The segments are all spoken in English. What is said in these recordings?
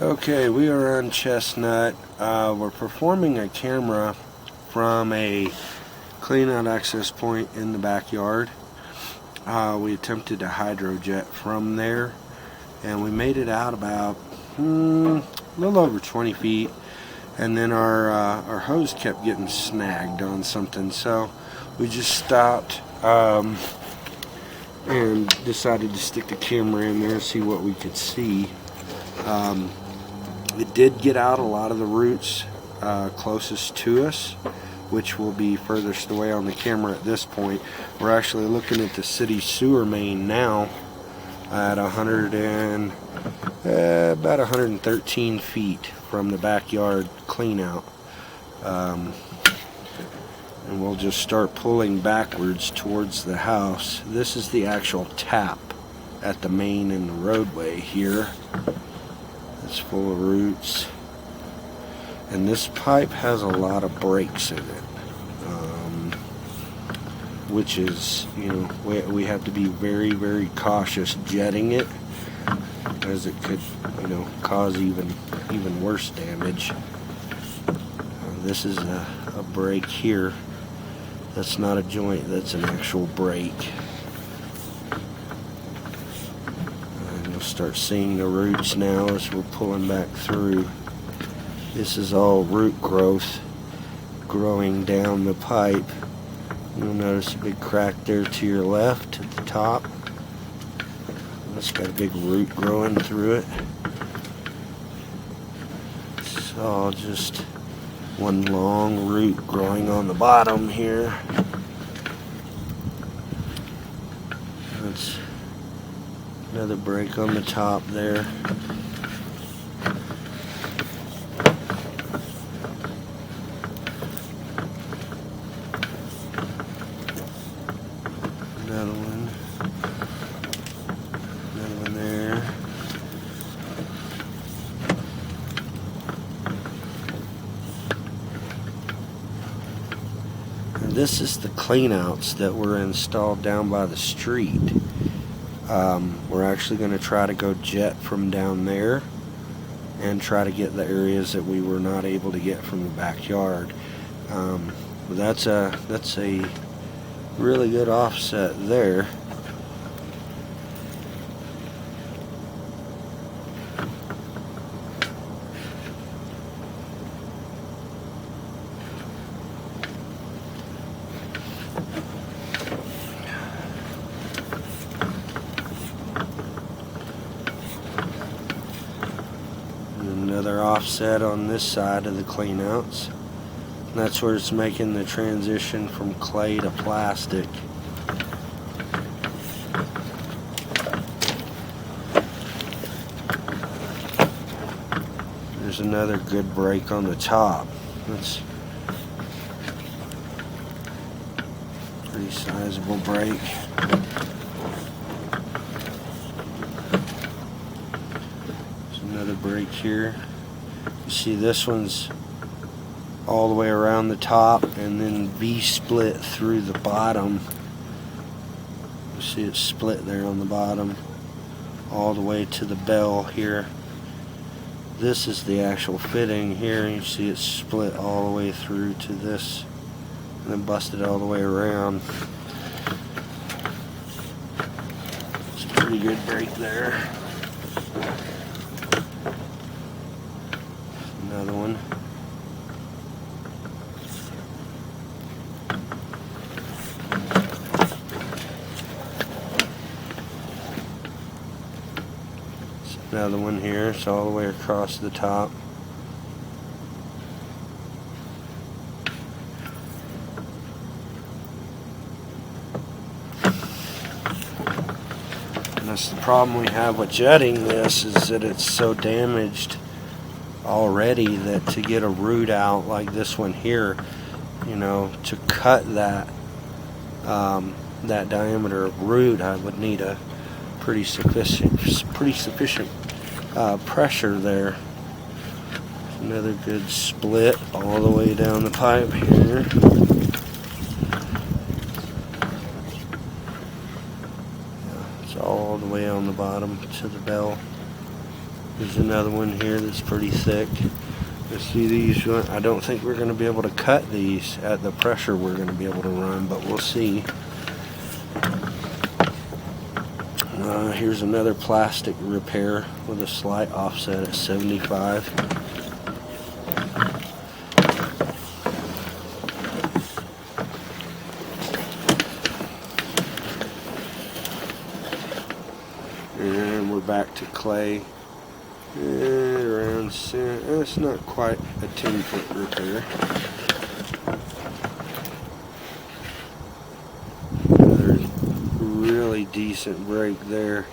Okay, we are on Chestnut. We're performing a camera from a cleanout access point in the backyard. We attempted to hydrojet from there, and we made it out about a little over 20 feet, and then our hose kept getting snagged on something, so we just stopped and decided to stick the camera in there and see what we could see. It did get out a lot of the roots closest to us, which will be furthest away on the camera at this point. We're actually looking at the city sewer main now at about 113 feet from the backyard cleanout. And we'll just start pulling backwards towards the house. This is the actual tap at the main in the roadway here. It's full of roots, and this pipe has a lot of breaks in it, which is, we have to be very, very cautious jetting it, as it could, cause even worse damage. This is a break here. That's not a joint, that's an actual break. Start seeing the roots now as we're pulling back through. This is all root growth growing down the pipe. You'll notice a big crack there to your left at the top. It's got a big root growing through it. It's all just one long root growing on the bottom here. That's another break on the top there. Another one. Another one there. And this is the cleanouts that were installed down by the street. We're actually going to try to go jet from down there and try to get the areas that we were not able to get from the backyard. That's a really good offset there. Another offset on this side of the cleanouts. And that's where it's making the transition from clay to plastic. There's another good break on the top. That's a pretty sizable break. Another break here. You see this one's all the way around the top and then V-split through the bottom. You see it split there on the bottom all the way to the bell here. This is the actual fitting here, and you see it split all the way through to this and then busted all the way around. It's a pretty good break there. Another one. Another one here. It's all the way across the top. And that's the problem we have with jetting this, is that it's so damaged already that to get a root out like this one here, to cut that diameter of root, I would need a pretty sufficient pressure there. Another good split all the way down the pipe here. It's all the way on the bottom to the bell. There's another one here that's pretty thick. Let's see these. I don't think we're going to be able to cut these at the pressure we're going to be able to run, but we'll see. Here's another plastic repair with a slight offset at 75. And we're back to clay. Around, it's not quite a 10-foot repair. Another really decent break there.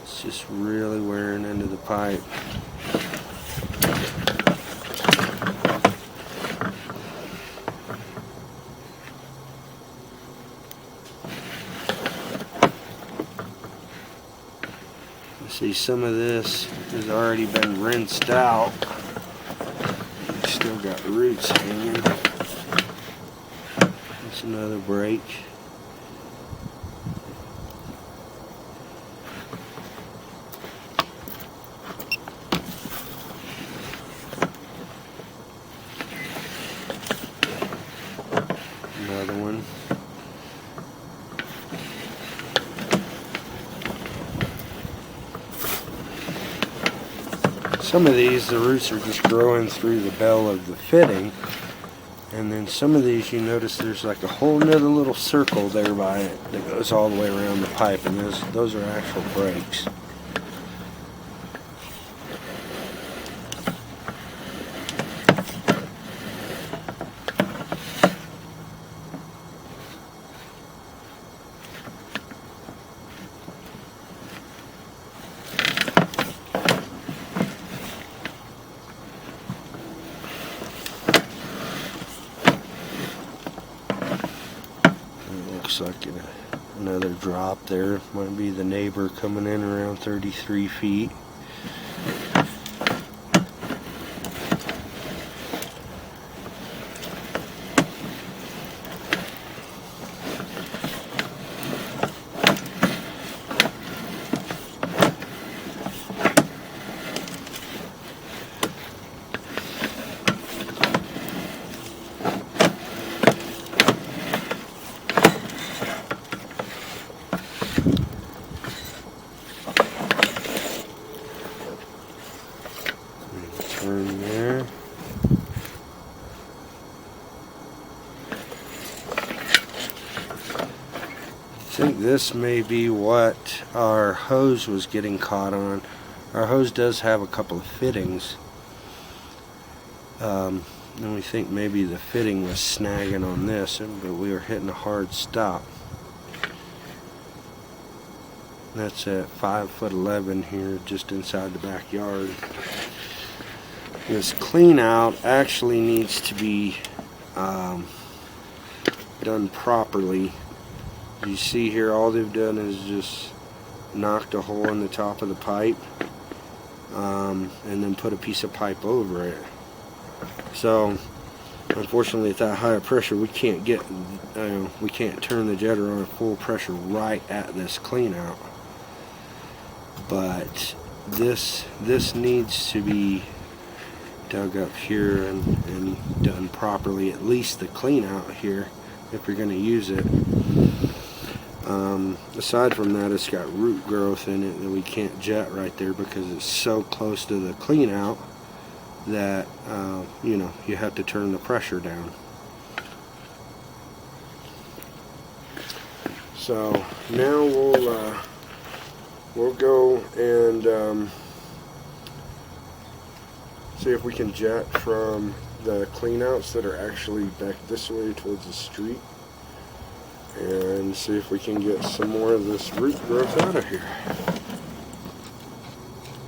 It's just really wearing into the pipe. See, some of this has already been rinsed out. Still got roots hanging. That's another break. Another one. Some of these, the roots are just growing through the bell of the fitting, and then some of these you notice there's like a whole nother little circle there by it that goes all the way around the pipe, and those are actual breaks. Looks like another drop there. Might be the neighbor coming in around 33 feet. Turn there. I think this may be what our hose was getting caught on. Our hose does have a couple of fittings, and we think maybe the fitting was snagging on this, but we were hitting a hard stop. That's at 5'11" here, just inside the backyard. This clean out actually needs to be done properly. You see here, all they've done is just knocked a hole in the top of the pipe, and then put a piece of pipe over it. So unfortunately, at that high of pressure, we can't we can't turn the jetter on at full pressure right at this clean out. But this needs to be dug up here and done properly, at least the clean out here, if you're going to use it. Aside from that, it's got root growth in it that we can't jet right there because it's so close to the clean out that you know, you have to turn the pressure down. So now we'll go and see if we can jet from the cleanouts that are actually back this way towards the street, and see if we can get some more of this root growth out of here.